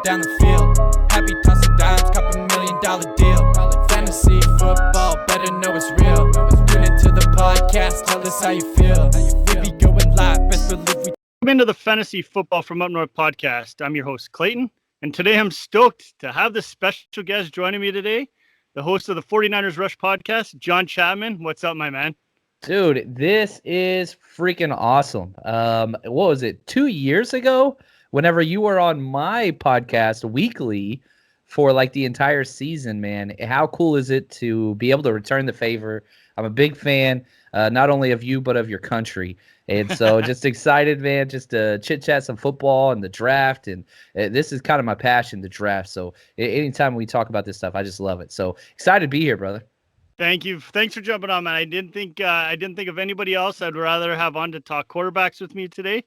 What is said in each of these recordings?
down the field. Happy tossing dimes, cup $1 million deal. Fantasy football, better know it's real. Tune into the podcast, tell us how you feel. We be going live, best believe we. Welcome into the Fantasy Football from Up North podcast. I'm your host, Clayton, and today I'm stoked to have this special guest joining me today, the host of the 49ers Rush podcast, John Chapman. What's up, my man? Dude, this is freaking awesome. What was it, 2 years ago? Whenever you were on my podcast weekly for like the entire season, man, how cool is it to be able to return the favor? I'm a big fan, not only of you, but of your country. And so just excited, man, just to chit-chat some football and the draft. And this is kind of my passion, the draft. So anytime we talk about this stuff, I just love it. So excited to be here, brother. Thank you. Thanks for jumping on, man. I didn't think of anybody else I'd rather have on to talk quarterbacks with me today,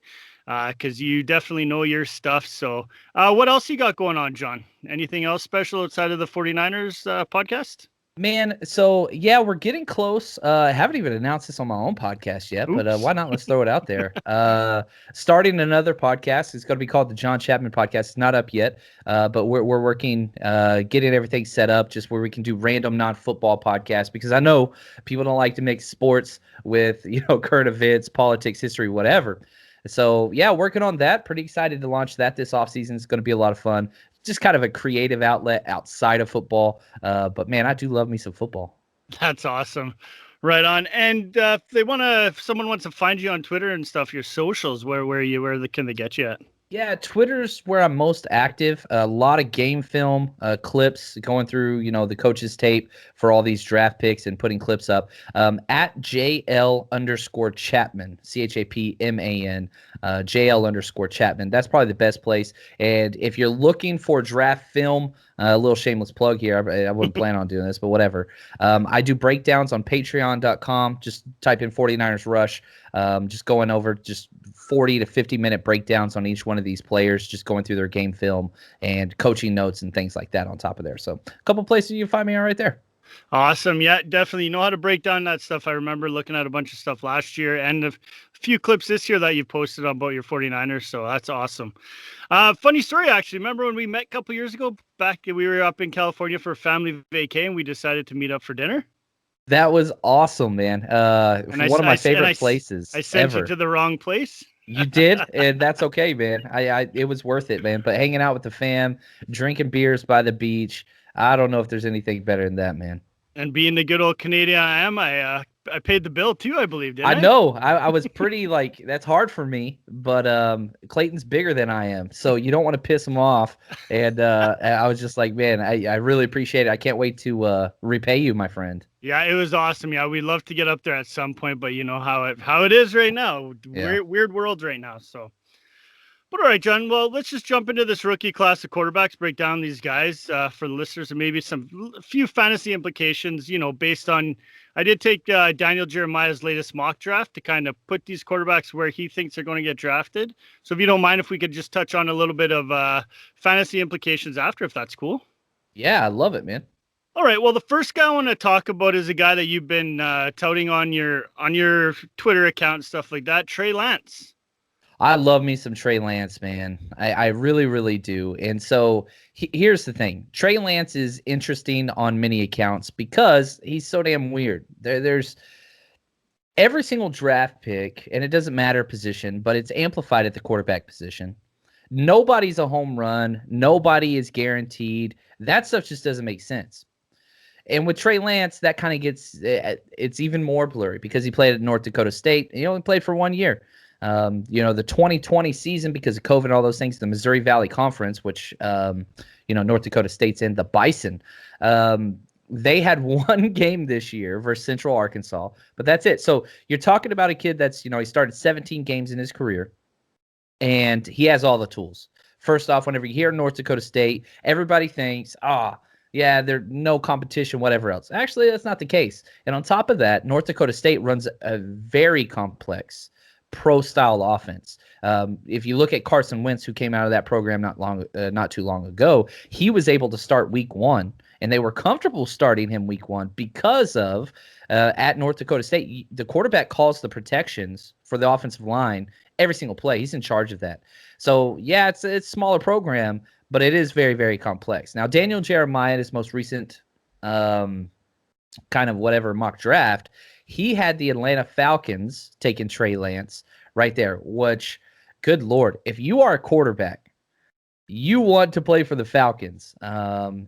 because you definitely know your stuff. So what else you got going on, John? Anything else special outside of the 49ers podcast? Man, so yeah, we're getting close. I haven't even announced this on my own podcast yet, but why not? Let's throw it out there. Starting another podcast. It's going to be called the John Chapman podcast. It's not up yet, but we're working, getting everything set up just where we can do random non-football podcasts, because I know people don't like to mix sports with, current events, politics, history, whatever. So yeah, working on that. Pretty excited to launch that this offseason. It's going to be a lot of fun. Just kind of a creative outlet outside of football. But man, I do love me some football. That's awesome. Right on. And if someone wants to find you on Twitter and stuff, your socials, where can they get you at? Yeah, Twitter's where I'm most active. A lot of game film clips going through, the coach's tape for all these draft picks and putting clips up. At JL_Chapman, CHAPMAN, JL_Chapman. That's probably the best place. And if you're looking for draft film, a little shameless plug here. I wouldn't plan on doing this, but whatever. I do breakdowns on patreon.com. Just type in 49ers Rush. Just going over just 40 to 50-minute breakdowns on each one of these players, just going through their game film and coaching notes and things like that on top of there. So a couple places you can find me right there. Awesome. Yeah, definitely. You know how to break down that stuff. I remember looking at a bunch of stuff last year and a few clips this year that you posted about your 49ers. So that's awesome. Funny story, actually. Remember when we met a couple years ago? We were up in California for a family vacay and we decided to meet up for dinner. That was awesome, man. One of my favorite places. I sent ever. You to the wrong place. You did, and that's okay, man. It was worth it, man. But hanging out with the fam, drinking beers by the beach, I don't know if there's anything better than that, man. And being the good old Canadian I am, I paid the bill too, I believe, didn't I? I know. I was pretty, that's hard for me, but Clayton's bigger than I am, so you don't want to piss him off. And I was just like, man, I really appreciate it. I can't wait to repay you, my friend. Yeah, it was awesome. Yeah, we'd love to get up there at some point, but you know how it is right now. Yeah. Weird world right now, so. But all right, John, well, let's just jump into this rookie class of quarterbacks, break down these guys for the listeners, and maybe a few fantasy implications, based on, I did take Daniel Jeremiah's latest mock draft to kind of put these quarterbacks where he thinks they're going to get drafted. So if you don't mind, if we could just touch on a little bit of fantasy implications after, if that's cool. Yeah, I love it, man. All right. Well, the first guy I want to talk about is a guy that you've been touting on your Twitter account and stuff like that, Trey Lance. I love me some Trey Lance, man. I really, really do. And so here's the thing. Trey Lance is interesting on many accounts because he's so damn weird. There's every single draft pick, and it doesn't matter position, but it's amplified at the quarterback position. Nobody's a home run. Nobody is guaranteed. That stuff just doesn't make sense. And with Trey Lance, that kind of it's even more blurry because he played at North Dakota State. And he only played for 1 year. The 2020 season, because of COVID and all those things, the Missouri Valley Conference, which, North Dakota State's in, the Bison, they had one game this year versus Central Arkansas, but that's it. So you're talking about a kid that's, he started 17 games in his career, and he has all the tools. First off, whenever you hear North Dakota State, everybody thinks, yeah, there's no competition, whatever else. Actually, that's not the case. And on top of that, North Dakota State runs a very complex pro-style offense. If you look at Carson Wentz, who came out of that program not too long ago, he was able to start week one, and they were comfortable starting him week one because of at North Dakota State, the quarterback calls the protections for the offensive line every single play. He's in charge of that. So, yeah, it's a smaller program, but it is very, very complex. Now, Daniel Jeremiah, his most recent kind of whatever mock draft, he had the Atlanta Falcons taking Trey Lance right there, which, good Lord, if you are a quarterback, you want to play for the Falcons,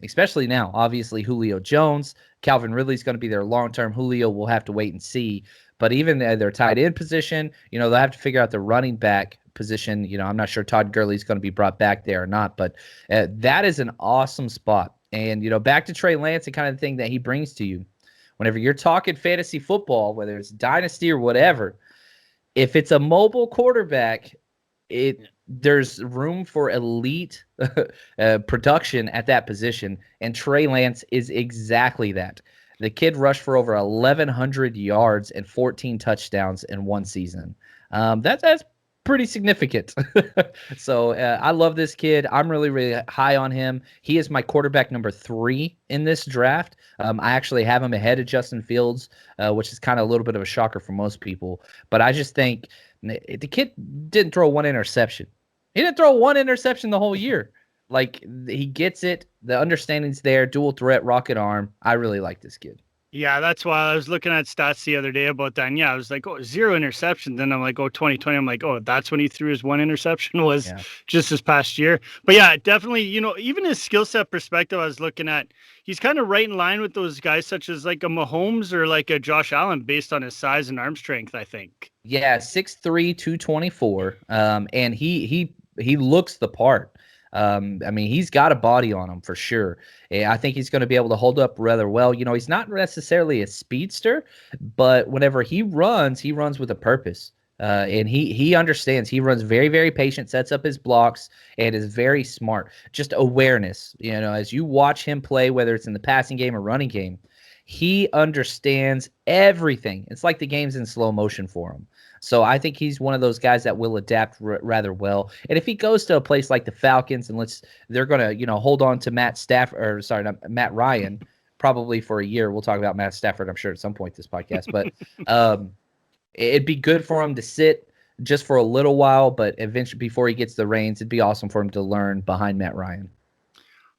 especially now. Obviously, Julio Jones, Calvin Ridley's going to be their long-term. Julio will have to wait and see. But even their tight end position, they'll have to figure out the running back position. I'm not sure Todd Gurley's going to be brought back there or not, but that is an awesome spot. And, back to Trey Lance, the kind of thing that he brings to you. Whenever you're talking fantasy football, whether it's dynasty or whatever, if it's a mobile quarterback, there's room for elite production at that position, and Trey Lance is exactly that. The kid rushed for over 1,100 yards and 14 touchdowns in one season. That's pretty significant. So I love this kid. I'm really, really high on him. He is my quarterback number 3 in this draft. I actually have him ahead of Justin Fields, which is kind of a little bit of a shocker for most people. But I just think the kid didn't throw one interception. He didn't throw one interception the whole year. Like, he gets it. The understanding's there. Dual threat, rocket arm. I really like this kid. Yeah, that's why I was looking at stats the other day about that. And yeah, I was like, 0 interceptions. Then I'm like, 2020. I'm like, that's when he threw his one interception was just this past year. But yeah, definitely, even his skill set perspective, I was looking at, he's kind of right in line with those guys such as like a Mahomes or like a Josh Allen based on his size and arm strength, I think. Yeah, 6'3", 224. And he looks the part. He's got a body on him for sure. I think he's going to be able to hold up rather well. He's not necessarily a speedster, but whenever he runs with a purpose. And he understands. He runs very, very patient, sets up his blocks, and is very smart. Just awareness. As you watch him play, whether it's in the passing game or running game, he understands everything. It's like the game's in slow motion for him. So I think he's one of those guys that will adapt rather well. And if he goes to a place like the Falcons, and they're going to hold on to Matt Ryan, probably for a year. We'll talk about Matt Stafford, I'm sure, at some point this podcast. But it'd be good for him to sit just for a little while, but eventually, before he gets the reins, it'd be awesome for him to learn behind Matt Ryan.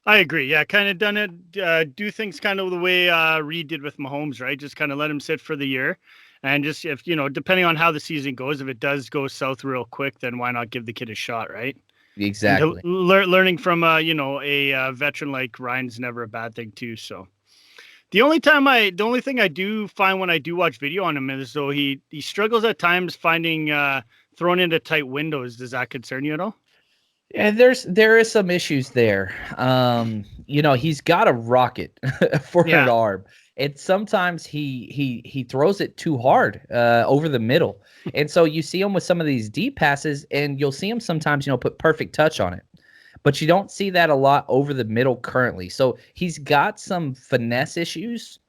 I agree. Yeah, kind of done it. Do things kind of the way Reed did with Mahomes, right? Just kind of let him sit for the year. And just if, depending on how the season goes, if it does go south real quick, then why not give the kid a shot, right? Exactly. Learning from, a veteran like Ryan's never a bad thing too. So the only thing I do find when I do watch video on him is though he struggles at times finding thrown into tight windows. Does that concern you at all? Yeah, there is some issues there. He's got a rocket for an arm. And sometimes he throws it too hard over the middle. And so you see him with some of these deep passes, and you'll see him sometimes, put perfect touch on it. But you don't see that a lot over the middle currently. So he's got some finesse issues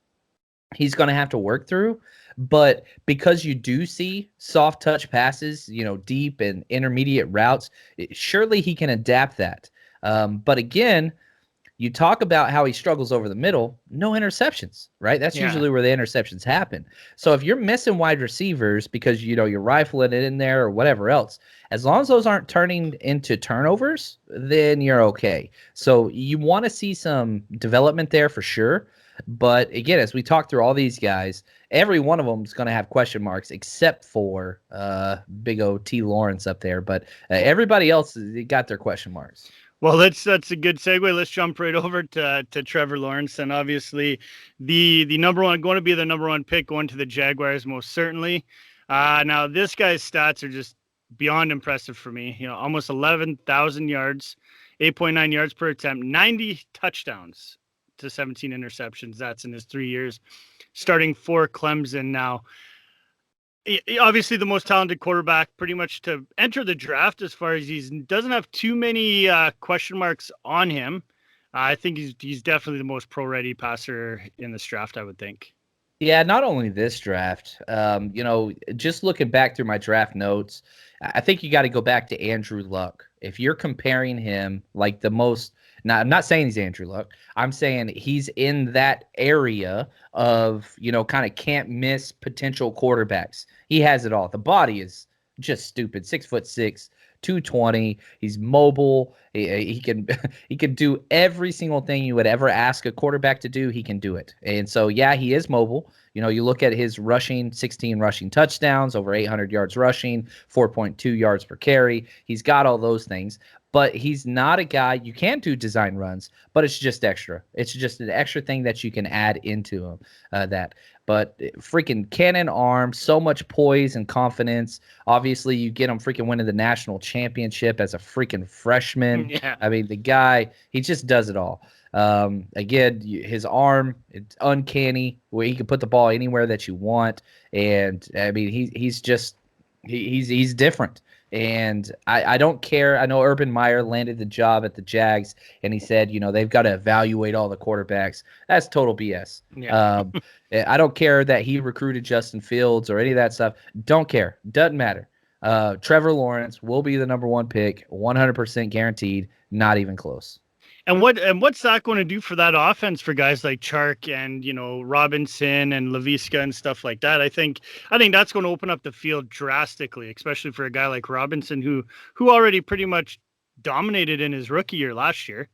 he's going to have to work through. But because you do see soft touch passes, deep and intermediate routes, surely he can adapt that. But again, you talk about how he struggles over the middle, no interceptions, right? That's usually where the interceptions happen. So if you're missing wide receivers because, you're rifling it in there or whatever else, as long as those aren't turning into turnovers, then you're okay. So you want to see some development there for sure. But again, as we talk through all these guys, every one of them is going to have question marks except for Big O T Lawrence up there. But everybody else got their question marks. Well, that's a good segue. Let's jump right over to Trevor Lawrence, and obviously the going to be the number one pick going to the Jaguars most certainly. Now this guy's stats are just beyond impressive for me. Almost 11,000 yards, 8.9 yards per attempt, 90 touchdowns to 17 interceptions. That's in his 3 years, starting for Clemson now. Obviously the most talented quarterback pretty much to enter the draft as far as he doesn't have too many question marks on him. I think he's definitely the most pro-ready passer in this draft, I would think. Yeah, not only this draft, just looking back through my draft notes, I think you got to go back to Andrew Luck. If you're comparing him like the most, now I'm not saying he's Andrew Luck. I'm saying he's in that area of, kind of can't miss potential quarterbacks. He has it all. The body is just stupid. 6'6", 220. He's mobile. He can he can do every single thing you would ever ask a quarterback to do. He can do it. And so, yeah, he is mobile. You look at his rushing, 16 rushing touchdowns, over 800 yards rushing, 4.2 yards per carry. He's got all those things. But he's not a guy, you can do design runs, but it's just extra. It's just an extra thing that you can add into him. But freaking cannon arm, so much poise and confidence. Obviously, you get him freaking winning the national championship as a freaking freshman. Yeah. I mean, the guy, he just does it all. Again, his arm, it's uncanny, where he can put the ball anywhere that you want. And I mean, he's different. And I don't care. I know Urban Meyer landed the job at the Jags, and he said, they've got to evaluate all the quarterbacks. That's total BS. Yeah. I don't care that he recruited Justin Fields or any of that stuff. Don't care. Doesn't matter. Trevor Lawrence will be the number 1 pick, 100% guaranteed, not even close. And what's that going to do for that offense for guys like Chark and Robinson and Laviska and stuff like that? I think that's going to open up the field drastically, especially for a guy like Robinson who already pretty much dominated in his rookie year last year.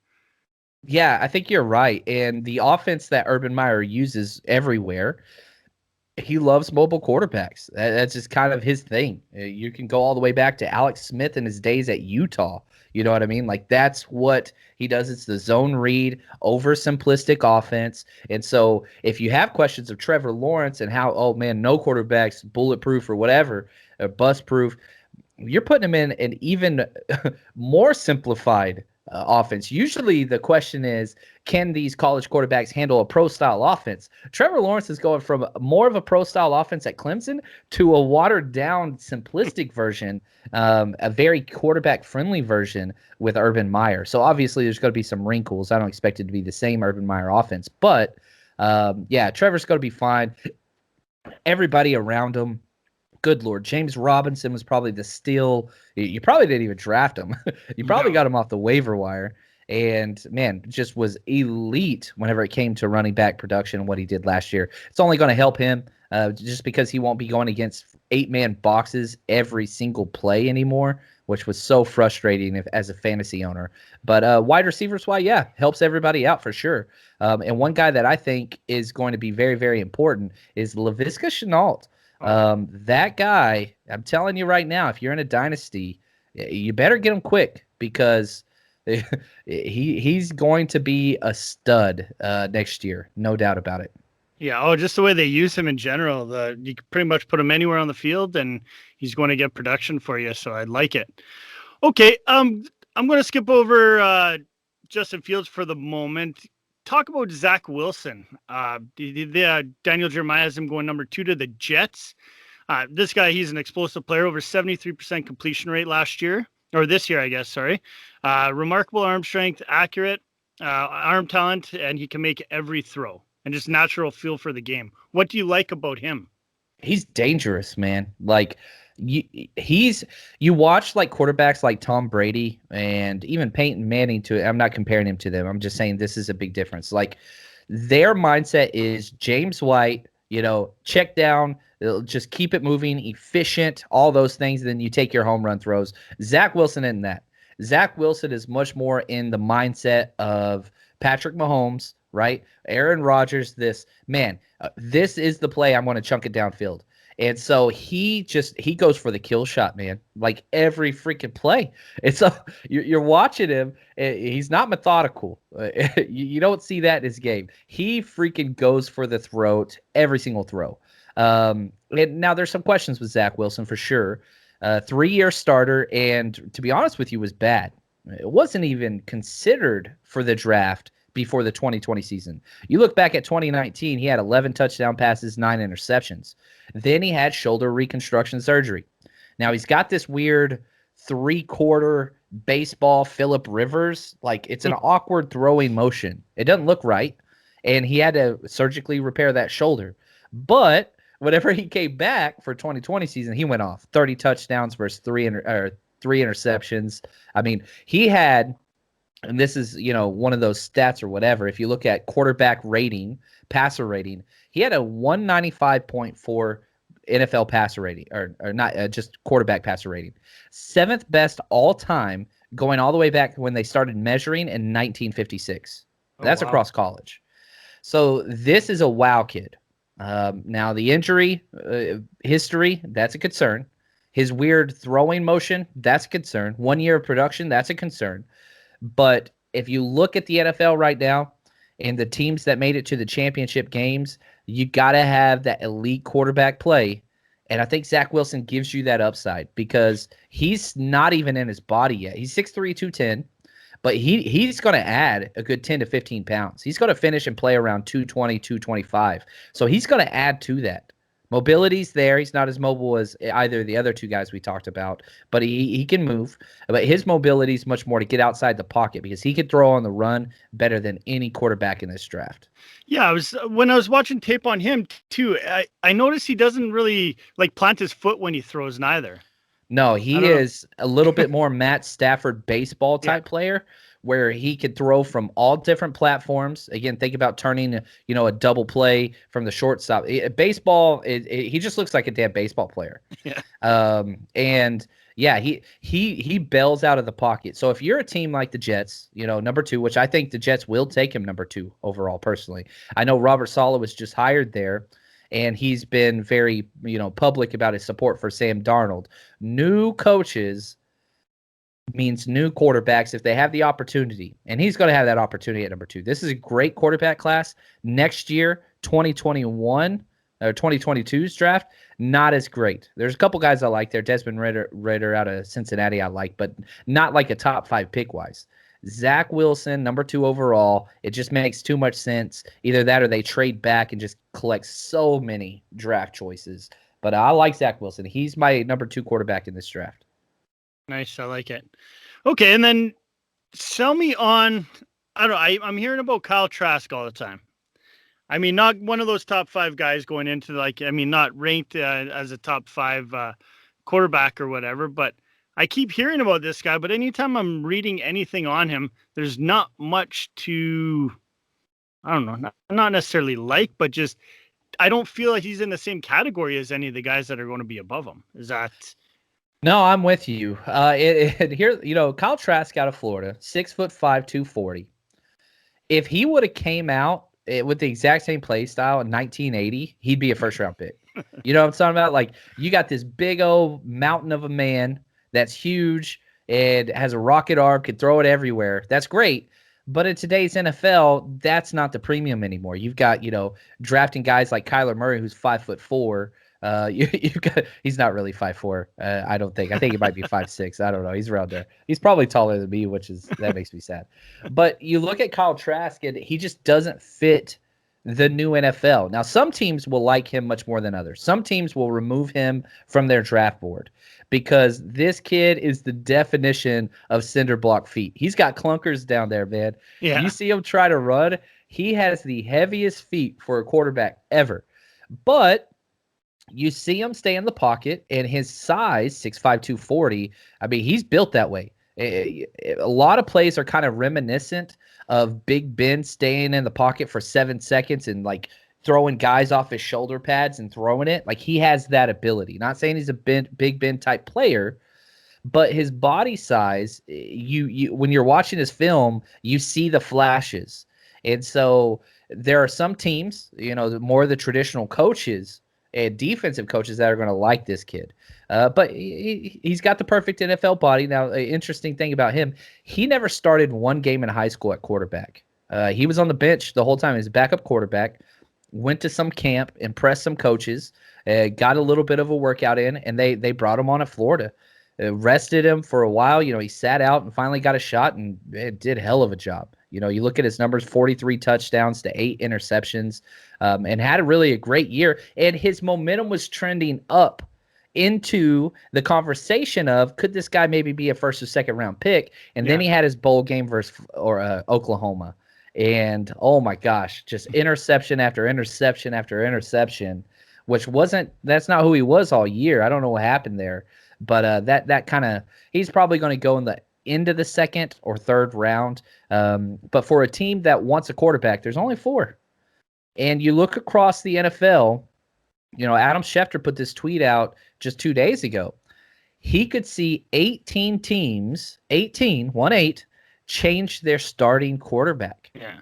Yeah, I think you're right. And the offense that Urban Meyer uses everywhere, he loves mobile quarterbacks. That's just kind of his thing. You can go all the way back to Alex Smith in his days at Utah. You know what I mean? Like, that's what he does. It's the zone read, over simplistic offense. And so if you have questions of Trevor Lawrence and how, oh man, no quarterback's bulletproof or whatever, or bust proof, you're putting him in an even more simplified offense. Usually the question is, can these college quarterbacks handle a pro-style offense? Trevor Lawrence is going from more of a pro-style offense at Clemson to a watered-down, simplistic version, a very quarterback-friendly version with Urban Meyer. So obviously there's going to be some wrinkles. I don't expect it to be the same Urban Meyer offense. But, yeah, Trevor's going to be fine. Everybody around him, good Lord. James Robinson was probably the steal. You probably didn't even draft him. You probably got him off the waiver wire. And, man, just was elite whenever it came to running back production and what he did last year. It's only going to help him just because he won't be going against 8-man boxes every single play anymore, which was so frustrating as a fantasy owner. But wide receivers, yeah, helps everybody out for sure. And one guy that I think is going to be very, very important is Laviska Shenault. That guy, I'm telling you right now, if you're in a dynasty, you better get him quick because he's going to be a stud next year, no doubt about it. Yeah, just the way they use him in general, you can pretty much put him anywhere on the field and he's going to get production for you, so I like it. Okay, I'm going to skip over Justin Fields for the moment. Talk about Zach Wilson. Daniel Jeremiah has him going number 2 to the Jets. This guy, he's an explosive player, over 73% completion rate last year, or this year, I guess, sorry. Remarkable arm strength, accurate arm talent, and he can make every throw, and just natural feel for the game. What do you like about him? He's dangerous, man. Like, you watch like quarterbacks like Tom Brady and even Peyton Manning I'm not comparing him to them. I'm just saying this is a big difference. Like, their mindset is James White, check down, just keep it moving, efficient, all those things. Then you take your home run throws. Zach Wilson isn't that. Zach Wilson is much more in the mindset of Patrick Mahomes, right? Aaron Rodgers, this is the play. I'm going to chunk it downfield. And so he goes for the kill shot, man. Like every freaking play. It's you're watching him. He's not methodical. You don't see that in his game. He freaking goes for the throat every single throw. And now there's some questions with Zach Wilson for sure. 3-year starter, and to be honest with you, was bad. It wasn't even considered for the draft before the 2020 season. You look back at 2019, he had 11 touchdown passes, 9 interceptions. Then he had shoulder reconstruction surgery. Now he's got this weird 3-quarter baseball Phillip Rivers. Like, it's an awkward throwing motion. It doesn't look right. And he had to surgically repair that shoulder. But whenever he came back for 2020 season, he went off 30 touchdowns versus 3 interceptions. I mean, he had, and this is, one of those stats or whatever. If you look at quarterback rating, passer rating, he had a 195.4 NFL passer rating, or not just quarterback passer rating. 7th best all time, going all the way back when they started measuring in 1956. That's wow. across college. So this is a wow kid. Now the injury history, that's a concern. His weird throwing motion, that's a concern. 1 year of production, that's a concern. But if you look at the NFL right now and the teams that made it to the championship games, you got to have that elite quarterback play. And I think Zach Wilson gives you that upside because he's not even in his body yet. He's 6'3", 210, but he's going to add a good 10 to 15 pounds. He's going to finish and play around 220, 225. So he's going to add to that. Mobility's there. He's not as mobile as either of the other two guys we talked about, but he can move. But his mobility is much more to get outside the pocket because he could throw on the run better than any quarterback in this draft. Yeah, when I was watching tape on him too, I noticed he doesn't really like plant his foot when he throws neither. No, he is a little bit more Matt Stafford baseball type player, where he could throw from all different platforms. Again, think about turning, a double play from the shortstop. Baseball, he just looks like a damn baseball player. Yeah. And yeah, he bails out of the pocket. So if you're a team like the Jets, number 2, which I think the Jets will take him number 2 overall personally. I know Robert Saleh was just hired there, and he's been very, public about his support for Sam Darnold. New coaches means new quarterbacks if they have the opportunity, and he's going to have that opportunity at number 2. This is a great quarterback class. Next year, 2021 or 2022's draft, not as great. There's a couple guys I like there. Desmond Ridder out of Cincinnati I like, but not like a top 5 pick-wise. Zach Wilson, number 2 overall. It just makes too much sense. Either that or they trade back and just collect so many draft choices. But I like Zach Wilson. He's my number 2 quarterback in this draft. Nice. I like it. Okay. And then sell me on, I don't know. I'm hearing about Kyle Trask all the time. I mean, not one of those top 5 guys going into not ranked as a top 5 quarterback or whatever, but I keep hearing about this guy, but anytime I'm reading anything on him, there's not much to, I don't know, not necessarily like, but just, I don't feel like he's in the same category as any of the guys that are going to be above him. Is that... No, I'm with you. Here, Kyle Trask out of Florida, 6'5", 240. If he would have came out with the exact same play style in 1980, he'd be a first round pick. You know what I'm talking about? Like, you got this big old mountain of a man that's huge and has a rocket arm, could throw it everywhere. That's great. But in today's NFL, that's not the premium anymore. You've got, drafting guys like Kyler Murray, who's 5'4". You've got, he's not really 5'4". I don't think. I think he might be 5'6". I don't know. He's around there. He's probably taller than me, that makes me sad. But you look at Kyle Trask, and he just doesn't fit the new NFL. Now, some teams will like him much more than others. Some teams will remove him from their draft board because this kid is the definition of cinder block feet. He's got clunkers down there, man. Yeah. You see him try to run. He has the heaviest feet for a quarterback ever. But you see him stay in the pocket, and his size, 6'5", 240, I mean, he's built that way. A lot of plays are kind of reminiscent of Big Ben staying in the pocket for 7 seconds and, like, throwing guys off his shoulder pads and throwing it. Like, he has that ability. Not saying he's a Big Ben type player, but his body size, you when you're watching his film, you see the flashes. And so there are some teams, more of the traditional coaches and defensive coaches that are going to like this kid. But he's got the perfect NFL body. Now, an interesting thing about him, he never started one game in high school at quarterback. He was on the bench the whole time. He was a backup quarterback, went to some camp, impressed some coaches, got a little bit of a workout in, and they brought him on at Florida. Rested him for a while. He sat out and finally got a shot and did hell of a job. You look at his numbers, 43 touchdowns to 8 interceptions, and had a great year. And his momentum was trending up into the conversation of, could this guy maybe be a first or second round pick? And then he had his bowl game versus Oklahoma. And, oh, my gosh, just interception after interception after interception, that's not who he was all year. I don't know what happened there. But that kind of, he's probably going to go in the end of the second or third round. But for a team that wants a quarterback, there's only 4. And you look across the NFL, Adam Schefter put this tweet out just 2 days ago. He could see 18 teams, 1-8, change their starting quarterback. Yeah.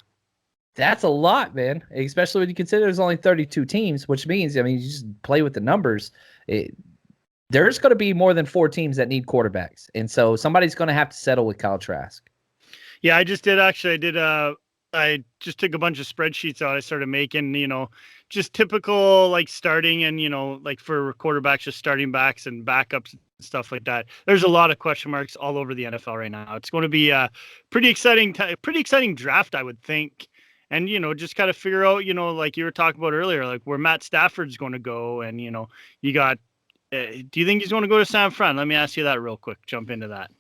That's a lot, man, especially when you consider there's only 32 teams, which means, you just play with the numbers. There's going to be more than 4 teams that need quarterbacks. And so somebody's going to have to settle with Kyle Trask. Yeah, I just did actually. I just took a bunch of spreadsheets out. I started making, just typical like starting and, like for quarterbacks, just starting backs and backups and stuff like that. There's a lot of question marks all over the NFL right now. It's going to be a pretty exciting draft, I would think. And, just kind of figure out, like you were talking about earlier, like where Matt Stafford's going to go. And, you got, do you think he's going to go to San Fran? Let me ask you that real quick. Jump into that.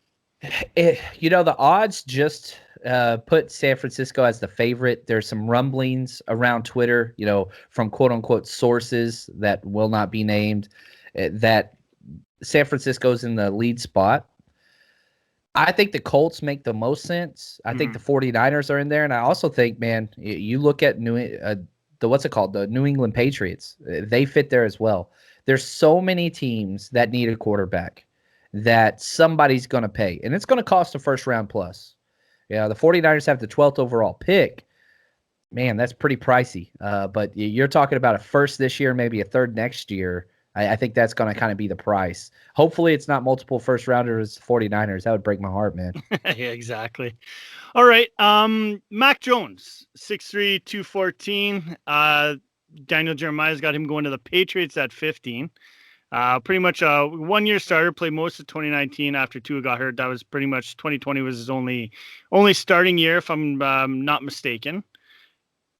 The odds just put San Francisco as the favorite. There's some rumblings around Twitter, from quote unquote sources that will not be named, that San Francisco's in the lead spot. I think the Colts make the most sense. I think the 49ers are in there. And I also think, man, you look at the New England Patriots, they fit there as well. There's so many teams that need a quarterback that somebody's going to pay. And it's going to cost a first round plus. Yeah, the 49ers have the 12th overall pick. Man, that's pretty pricey. But you're talking about a first this year, maybe a third next year. I think that's going to kind of be the price. Hopefully it's not multiple first rounders, 49ers. That would break my heart, man. Yeah, exactly. All right. Mac Jones, 6'3", 214. Daniel Jeremiah's got him going to the Patriots at 15. Pretty much a 1-year starter, played most of 2019 after Tua got hurt. That was pretty much 2020 was his only starting year, if I'm not mistaken.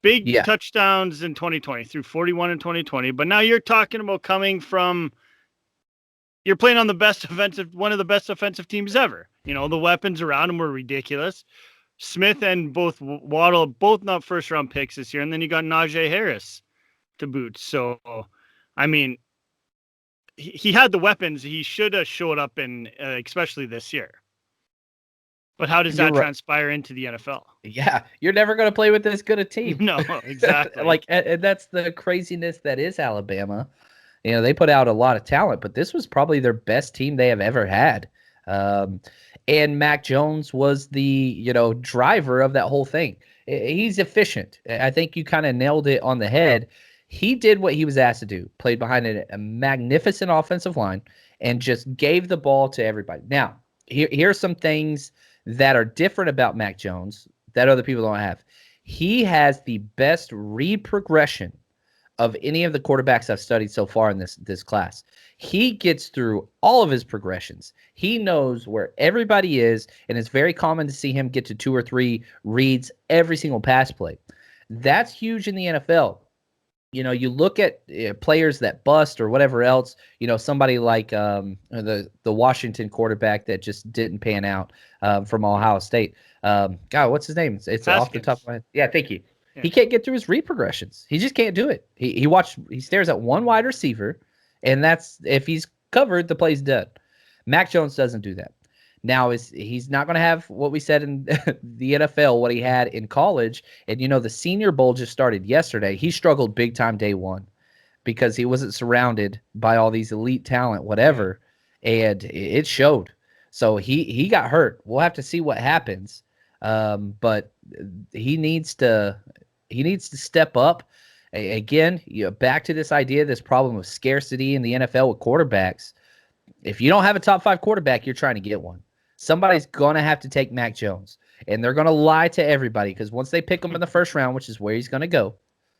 Big touchdowns in 2020, through 41 in 2020. But now you're talking about you're playing on one of the best offensive teams ever. The weapons around him were ridiculous. Smith and both Waddle, both not first round picks this year. And then you got Najee Harris to boot. So, I mean, he had the weapons. He should have showed up in, especially this year. But how does that transpire into the NFL? Yeah, you're never going to play with this good a team. No, exactly. And that's the craziness that is Alabama. They put out a lot of talent, but this was probably their best team they have ever had. And Mac Jones was the, driver of that whole thing. He's efficient. I think you kind of nailed it on the head. He did what he was asked to do, played behind a magnificent offensive line, and just gave the ball to everybody. Now, here's some things that are different about Mac Jones that other people don't have. He has the best read progression of any of the quarterbacks I've studied so far in this class. He gets through all of his progressions. He knows where everybody is, and it's very common to see him get to 2 or 3 reads every single pass play. That's huge in the NFL. You look at players that bust or whatever else, somebody like the Washington quarterback that just didn't pan out from Ohio State. God, what's his name? It's Haskins. Off the top of my head. Yeah, thank you. Yeah. He can't get through his read progressions. He just can't do it. He stares at one wide receiver, and that's if he's covered, the play's done. Mac Jones doesn't do that. Now, he's not going to have what we said in the NFL, what he had in college. And, the Senior Bowl just started yesterday. He struggled big time day one because he wasn't surrounded by all these elite talent, whatever. And it showed. So he got hurt. We'll have to see what happens. But he needs to step up. Again, back to this idea, this problem of scarcity in the NFL with quarterbacks. If you don't have a top 5 quarterback, you're trying to get one. Somebody's going to have to take Mac Jones, and they're going to lie to everybody because once they pick him in the first round, which is where he's going to go,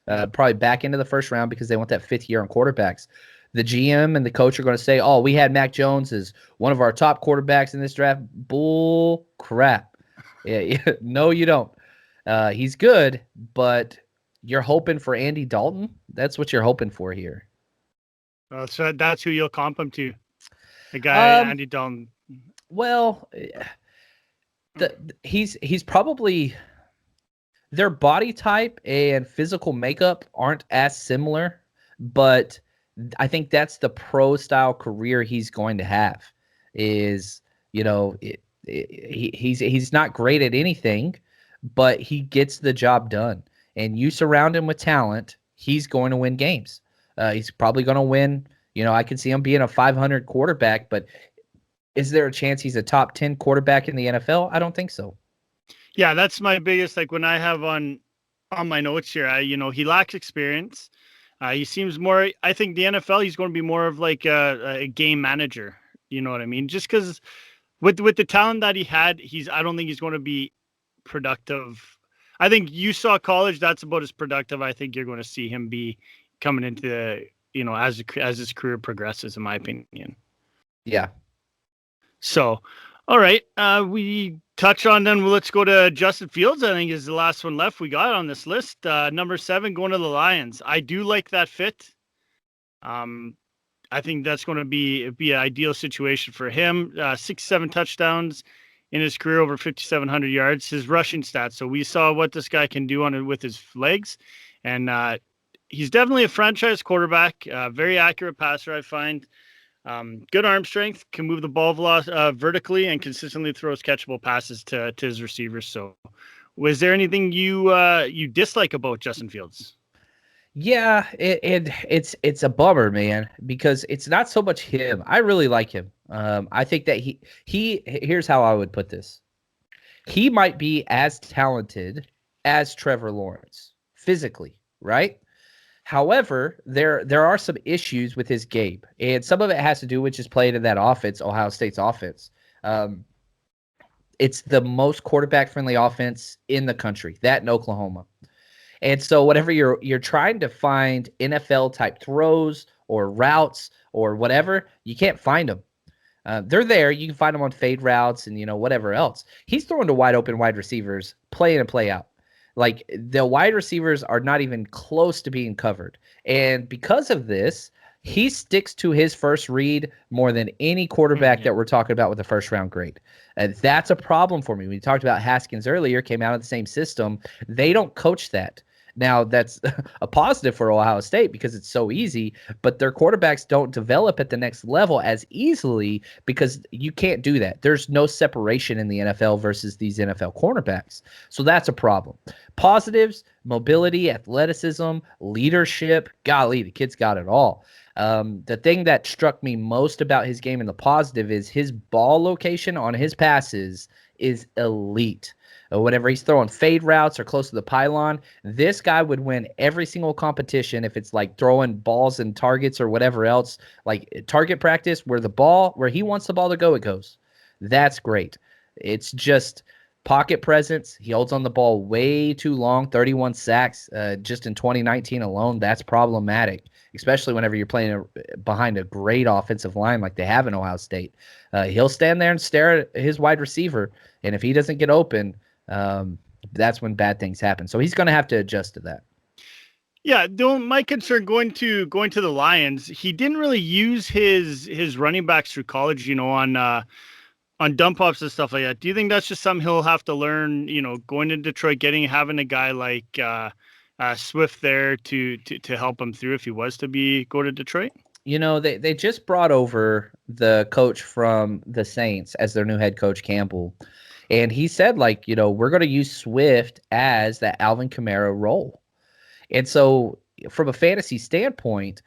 probably back into the first round because they want that 5th year on quarterbacks, the GM and the coach are going to say, oh, we had Mac Jones as one of our top quarterbacks in this draft. Bull crap. Yeah, no, you don't. He's good, but you're hoping for Andy Dalton? That's what you're hoping for here. So that's who you'll comp him to. The guy, Andy Dalton. Well, he's probably their body type and physical makeup aren't as similar, but I think that's the pro style career he's going to have. Is he's not great at anything, but he gets the job done. And you surround him with talent, he's going to win games. He's probably going to win. I could see him being a 500 quarterback, but is there a chance he's a top 10 quarterback in the NFL? I don't think so. Yeah, that's my biggest, like when I have on my notes here, he lacks experience. He seems more, I think the NFL, he's going to be more of like a game manager. You know what I mean? Just because with the talent that he had, I don't think he's going to be productive. I think you saw college, that's about as productive I think you're going to see him be coming into as his career progresses, in my opinion. Yeah. So, all right, we touch on then. Let's go to Justin Fields. I think is the last one left we got on this list. Number 7 going to the Lions. I do like that fit. I think that's going to be an ideal situation for him. 6-7 touchdowns in his career, over 5,700 yards. His rushing stats. So we saw what this guy can do on it with his legs, and he's definitely a franchise quarterback. Very accurate passer, I find. Good arm strength, can move the ball vertically, and consistently throws catchable passes to his receivers. So, was there anything you dislike about Justin Fields? Yeah, it's a bummer, man, because it's not so much him. I really like him. I think that here's how I would put this. He might be as talented as Trevor Lawrence physically, right? However, there are some issues with his game, and some of it has to do with just playing in that offense, Ohio State's offense. It's the most quarterback-friendly offense in the country, that in Oklahoma. And so whenever you're trying to find NFL-type throws or routes or whatever, you can't find them. They're there. You can find them on fade routes and whatever else. He's throwing to wide open wide receivers, play in and play out. Like the wide receivers are not even close to being covered. And because of this, he sticks to his first read more than any quarterback that we're talking about with a first round grade. And that's a problem for me. We talked about Haskins earlier, came out of the same system. They don't coach that. Now, that's a positive for Ohio State because it's so easy, but their quarterbacks don't develop at the next level as easily because you can't do that. There's no separation in the NFL versus these NFL cornerbacks. So that's a problem. Positives, mobility, athleticism, leadership. Golly, the kid's got it all. The thing that struck me most about his game in the positive is his ball location on his passes is elite. Whenever he's throwing fade routes or close to the pylon, this guy would win every single competition if it's like throwing balls and targets or whatever else, like target practice where he wants the ball to go, it goes. That's great. It's just pocket presence. He holds on the ball way too long, 31 sacks just in 2019 alone. That's problematic, especially whenever you're playing behind a great offensive line like they have in Ohio State. He'll stand there and stare at his wide receiver, and if he doesn't get open, that's when bad things happen. So he's going to have to adjust to that. Yeah, my concern going to the Lions, he didn't really use his running backs through college, on dump offs and stuff like that. Do you think that's just something he'll have to learn, going to Detroit, having a guy like Swift there to help him through if he was to go to Detroit? They just brought over the coach from the Saints as their new head coach, Campbell. And he said, we're going to use Swift as that Alvin Kamara role. And so from a fantasy standpoint,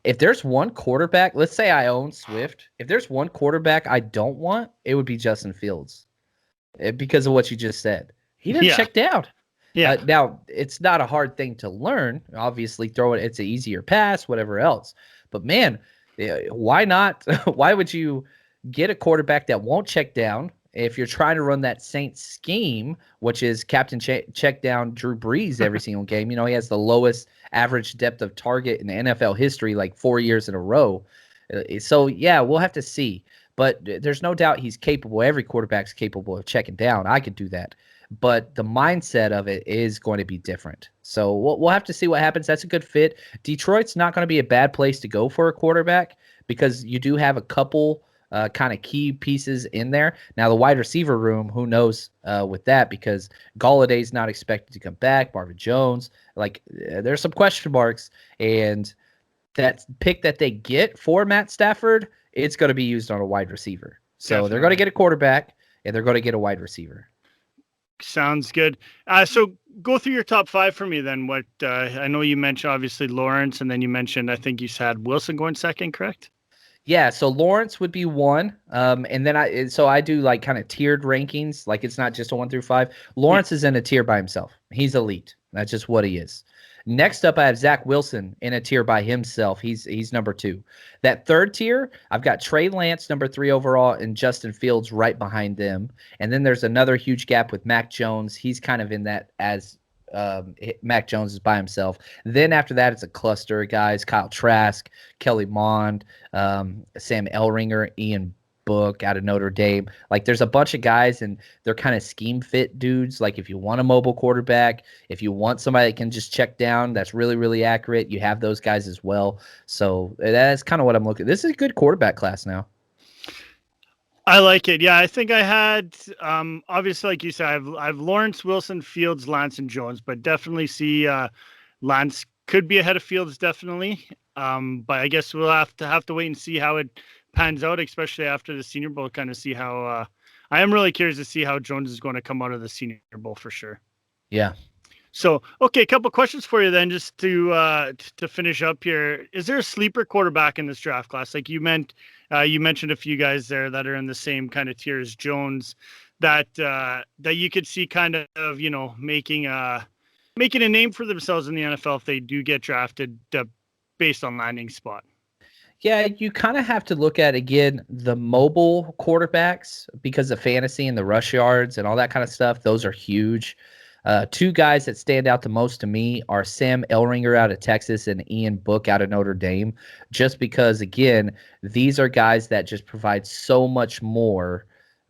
if there's one quarterback, let's say I own Swift, if there's one quarterback I don't want, it would be Justin Fields because of what you just said. He didn't check down. Yeah. Now, it's not a hard thing to learn. Obviously, it's an easier pass, whatever else. But, man, why not? Why would you get a quarterback that won't check down? If you're trying to run that Saints scheme, which is captain check down Drew Brees every single game, he has the lowest average depth of target in NFL history, like 4 years in a row. So, yeah, we'll have to see. But there's no doubt he's capable. Every quarterback's capable of checking down. I could do that. But the mindset of it is going to be different. So we'll have to see what happens. That's a good fit. Detroit's not going to be a bad place to go for a quarterback because you do have a couple kind of key pieces in there. Now, the wide receiver room, who knows with that, because Galladay's not expected to come back. Marvin Jones, there's some question marks. And that pick that they get for Matt Stafford, it's going to be used on a wide receiver. So They're going to get a quarterback, and they're going to get a wide receiver. Sounds good. So go through your top five for me then. What I know you mentioned obviously Lawrence, and then you mentioned I think you had Wilson going second, correct? Yeah, so Lawrence would be one, and then I do like kind of tiered rankings, like it's not just a 1 through 5. Lawrence is in a tier by himself. He's elite. That's just what he is. Next up, I have Zach Wilson in a tier by himself. He's number 2. That third tier, I've got Trey Lance number 3 overall, and Justin Fields right behind them. And then there's another huge gap with Mac Jones. He's kind of in that as Mac Jones is by himself. Then after that, it's a cluster of guys: Kyle Trask, Kelly Mond, Sam Elringer, Ian Book out of Notre Dame. Like there's a bunch of guys, and they're kind of scheme fit dudes. Like if you want a mobile quarterback, if you want somebody that can just check down, that's really, really accurate, you have those guys as well. So that's kind of what I'm looking at. This is a good quarterback class now. I like it. Yeah, I think I had obviously, like you said, I've Lawrence, Wilson, Fields, Lance, and Jones, but definitely see Lance could be ahead of Fields, definitely. But I guess we'll have to wait and see how it pans out, especially after the Senior Bowl. Kind of see how I am really curious to see how Jones is going to come out of the Senior Bowl for sure. Yeah. So, okay, a couple questions for you then, just to finish up here. Is there a sleeper quarterback in this draft class? Like you mentioned a few guys there that are in the same kind of tier as Jones, that you could see kind of making a name for themselves in the NFL if they do get drafted based on landing spot. Yeah, you kind of have to look at, again, the mobile quarterbacks because of fantasy and the rush yards and all that kind of stuff. Those are huge. 2 guys that stand out the most to me are Sam Elringer out of Texas and Ian Book out of Notre Dame, just because, again, these are guys that just provide so much more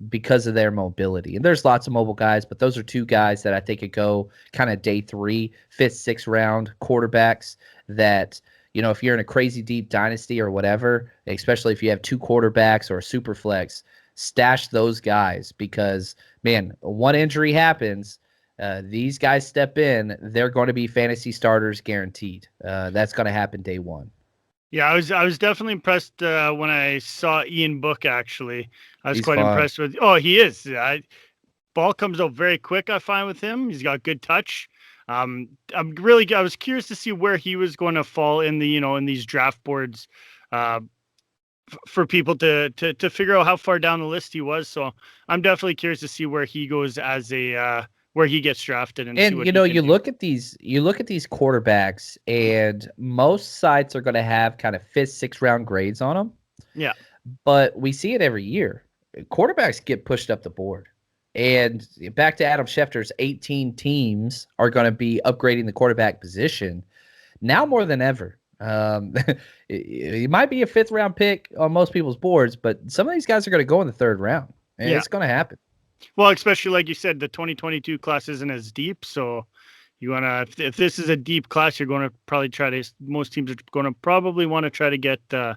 because of their mobility. And there's lots of mobile guys, but those are 2 guys that I think could go kind of day 3, 5th, 6th round quarterbacks that, if you're in a crazy deep dynasty or whatever, especially if you have 2 quarterbacks or a super flex, stash those guys because, man, one injury happens. These guys step in, they're going to be fantasy starters guaranteed. That's going to happen day 1. Yeah, I was definitely impressed when I saw Ian Book, actually. He's quite fun. impressed with. Oh, he is. Ball comes out very quick, I find, with him. He's got good touch. I was curious to see where he was going to fall in the, in these draft boards for people to figure out how far down the list he was. So I'm definitely curious to see where he goes as where he gets drafted and see what you look at these quarterbacks, and most sites are going to have kind of 5th, 6th round grades on them. Yeah. But we see it every year. Quarterbacks get pushed up the board. And back to Adam Schefter's 18 teams are going to be upgrading the quarterback position now more than ever. It might be a 5th round pick on most people's boards, but some of these guys are going to go in the 3rd round. And it's going to happen. Well, especially like you said, the 2022 class isn't as deep. So you want to, if this is a deep class, you're going to probably most teams are going to probably want to try to get a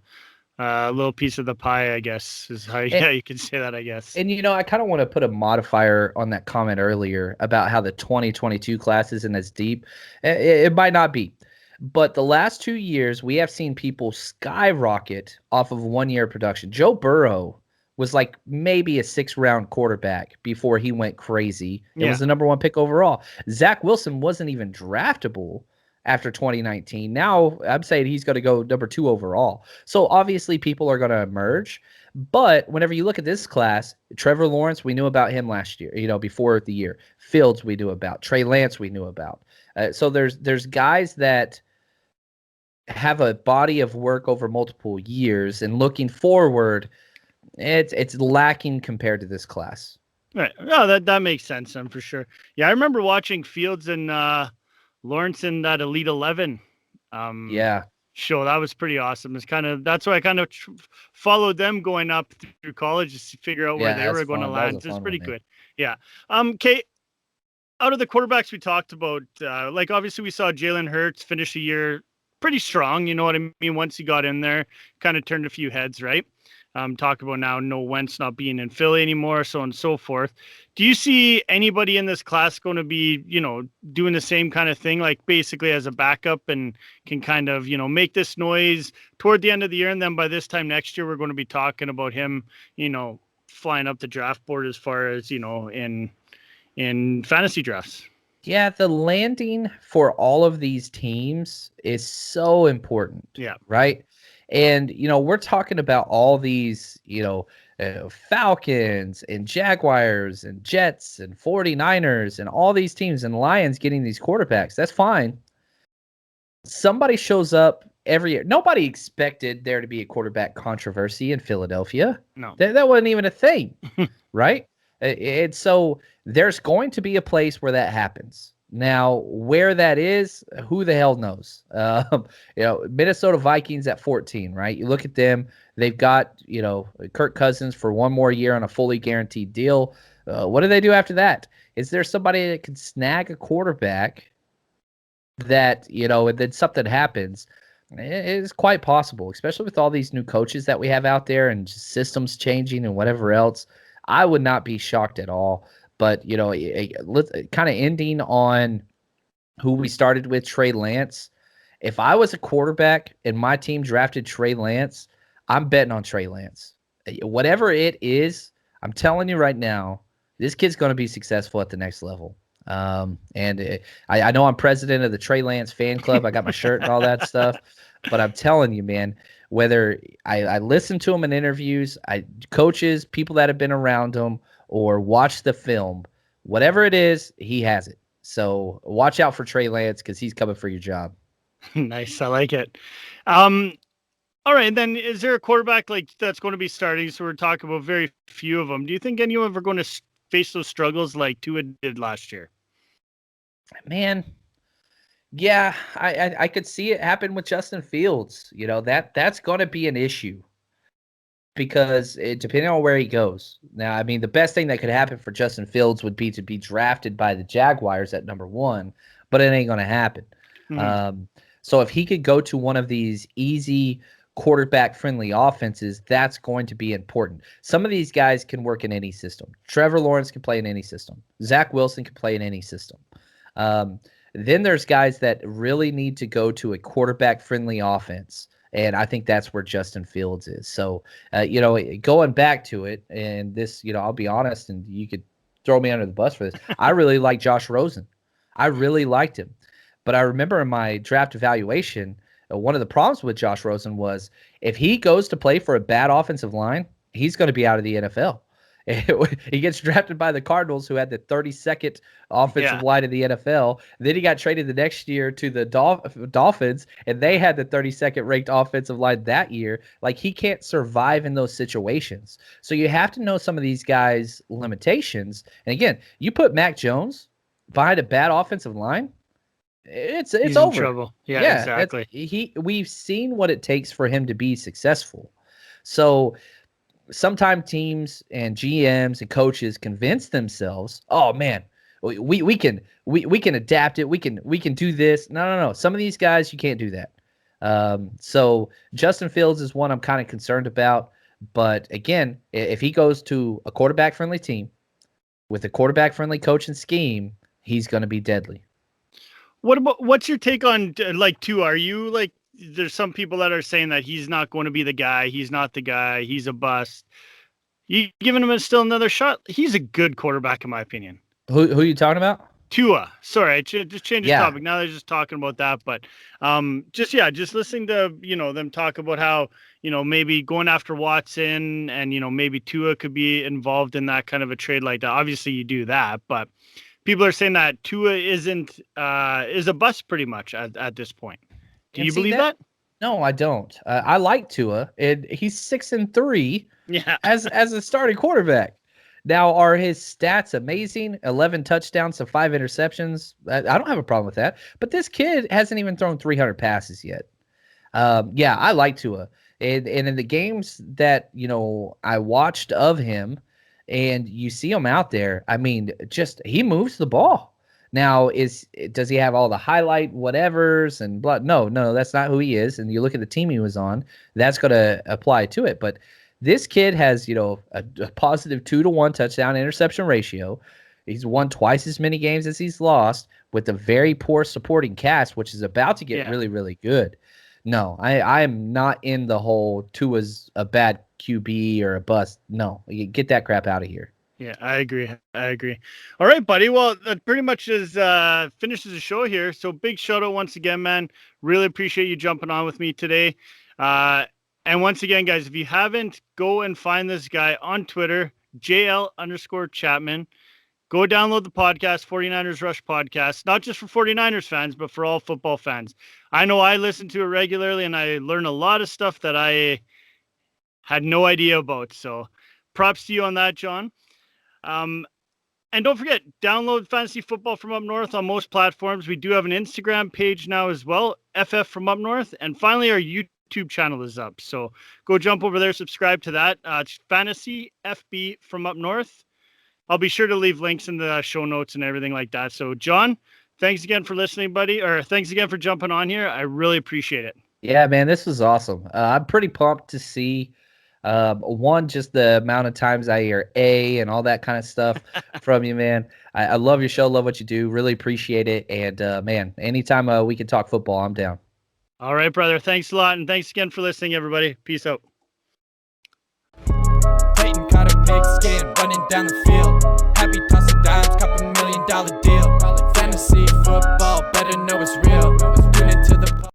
little piece of the pie, I guess, is how you can say that, I guess. And, I kind of want to put a modifier on that comment earlier about how the 2022 class isn't as deep. It might not be. But the last 2 years, we have seen people skyrocket off of 1 year production. Joe Burrow was like maybe a 6th round quarterback before he went crazy. It was the number 1 pick overall. Zach Wilson wasn't even draftable after 2019. Now I'm saying he's going to go number 2 overall. So obviously people are going to emerge. But whenever you look at this class, Trevor Lawrence, we knew about him last year, before the year. Fields we knew about. Trey Lance we knew about. So there's guys that have a body of work over multiple years, and looking forward, it's lacking compared to this class. Right. No, that makes sense then for sure. Yeah, I remember watching Fields and Lawrence in that Elite 11 show. That was pretty awesome. That's why I kind of followed them going up through college to figure out where they were going to land. It's pretty good. Yeah. Okay. Out of the quarterbacks we talked about, like obviously we saw Jalen Hurts finish the year pretty strong. You know what I mean? Once he got in there, kind of turned a few heads, right? Talk about now no Wentz not being in Philly anymore, so on and so forth. Do you see anybody in this class going to be, doing the same kind of thing, like basically as a backup and can kind of, make this noise toward the end of the year? And then by this time next year, we're going to be talking about him, flying up the draft board as far as, in in fantasy drafts. Yeah, the landing for all of these teams is so important. Yeah. Right. And, we're talking about all these, Falcons and Jaguars and Jets and 49ers and all these teams and Lions getting these quarterbacks. That's fine. Somebody shows up every year. Nobody expected there to be a quarterback controversy in Philadelphia. No. That wasn't even a thing. Right. And so there's going to be a place where that happens. Now, where that is, who the hell knows? Minnesota Vikings at 14, right? You look at them; they've got Kirk Cousins for one more year on a fully guaranteed deal. What do they do after that? Is there somebody that can snag a quarterback that and then something happens? It is quite possible, especially with all these new coaches that we have out there and just systems changing and whatever else. I would not be shocked at all. But, let's kind of ending on who we started with, Trey Lance. If I was a quarterback and my team drafted Trey Lance, I'm betting on Trey Lance. Whatever it is, I'm telling you right now, this kid's going to be successful at the next level. I know I'm president of the Trey Lance fan club. I got my shirt and all that stuff. But I'm telling you, man, whether I listen to him in interviews, coaches, people that have been around him, or watch the film, whatever it is, he has it. So watch out for Trey Lance because he's coming for your job. Nice. I like it. All right. And then is there a quarterback that's going to be starting? So we're talking about very few of them. Do you think anyone are going to face those struggles like Tua did last year? Man, yeah, I could see it happen with Justin Fields. That's going to be an issue. Because depending on where he goes. Now, I mean, the best thing that could happen for Justin Fields would be to be drafted by the Jaguars at number 1, but it ain't going to happen. Mm-hmm. So if he could go to one of these easy quarterback-friendly offenses, that's going to be important. Some of these guys can work in any system. Trevor Lawrence can play in any system. Zach Wilson can play in any system. Then there's guys that really need to go to a quarterback-friendly offense. And I think that's where Justin Fields is. So, going back to it, and this, I'll be honest, and you could throw me under the bus for this. I really like Josh Rosen. I really liked him. But I remember in my draft evaluation, one of the problems with Josh Rosen was if he goes to play for a bad offensive line, he's going to be out of the NFL. He gets drafted by the Cardinals, who had the 32nd offensive line in the NFL. Then he got traded the next year to the Dolphins, and they had the 32nd ranked offensive line that year. He can't survive in those situations. So you have to know some of these guys' limitations. And again, you put Mac Jones behind a bad offensive line, it's He's over. In trouble. Yeah, exactly. We've seen what it takes for him to be successful. So sometimes teams and GMs and coaches convince themselves, oh man, we can adapt it. We can do this. No. Some of these guys, you can't do that. So Justin Fields is one I'm kind of concerned about. But again, if he goes to a quarterback friendly team with a quarterback friendly coach and scheme, he's going to be deadly. What's your take on Tua? Are you there's some people that are saying that he's not going to be the guy. He's not the guy. He's a bust. You giving him still another shot? He's a good quarterback, in my opinion. Who are you talking about? Tua. Sorry, I just changed the topic. Now they're just talking about that. But just listening to, them talk about how, maybe going after Watson and, maybe Tua could be involved in that kind of a trade like that. Obviously, you do that. But people are saying that Tua is a bust pretty much at this point. Do you believe that? No, I don't. I like Tua, and he's 6-3 as a starting quarterback. Now, are his stats amazing? 11 touchdowns to 5 interceptions. I don't have a problem with that. But this kid hasn't even thrown 300 passes yet. I like Tua. And in the games that, I watched of him, and you see him out there, I mean, he moves the ball. Now, does he have all the highlight whatevers and blah? No, that's not who he is. And you look at the team he was on, that's going to apply to it. But this kid has, a positive 2-to-1 touchdown interception ratio. He's won twice as many games as he's lost with a very poor supporting cast, which is about to get really, really good. No, I am not in the whole Tua's a bad QB or a bust. No, you get that crap out of here. Yeah, I agree. All right, buddy. Well, that pretty much is finishes the show here. So big shout out once again, man. Really appreciate you jumping on with me today. And once again, guys, if you haven't, go and find this guy on Twitter, JL_Chapman. Go download the podcast, 49ers Rush Podcast, not just for 49ers fans, but for all football fans. I know I listen to it regularly and I learn a lot of stuff that I had no idea about. So props to you on that, John. And don't forget, download Fantasy Football from Up North on most platforms. We do have an Instagram page now as well, FF from Up North. And finally, our YouTube channel is up. So go jump over there, subscribe to that. It's Fantasy FB from Up North. I'll be sure to leave links in the show notes and everything like that. So, John, thanks again for listening, buddy. Or thanks again for jumping on here. I really appreciate it. Yeah, man, this was awesome. I'm pretty pumped to see one, just the amount of times I hear A and all that kind of stuff from you, man. I love your show, love what you do, really appreciate it. And man, anytime we can talk football, I'm down. All right, brother. Thanks a lot. And thanks again for listening, everybody. Peace out. Clayton caught a big skin running down the field. Happy tossing dimes, $2 million deal.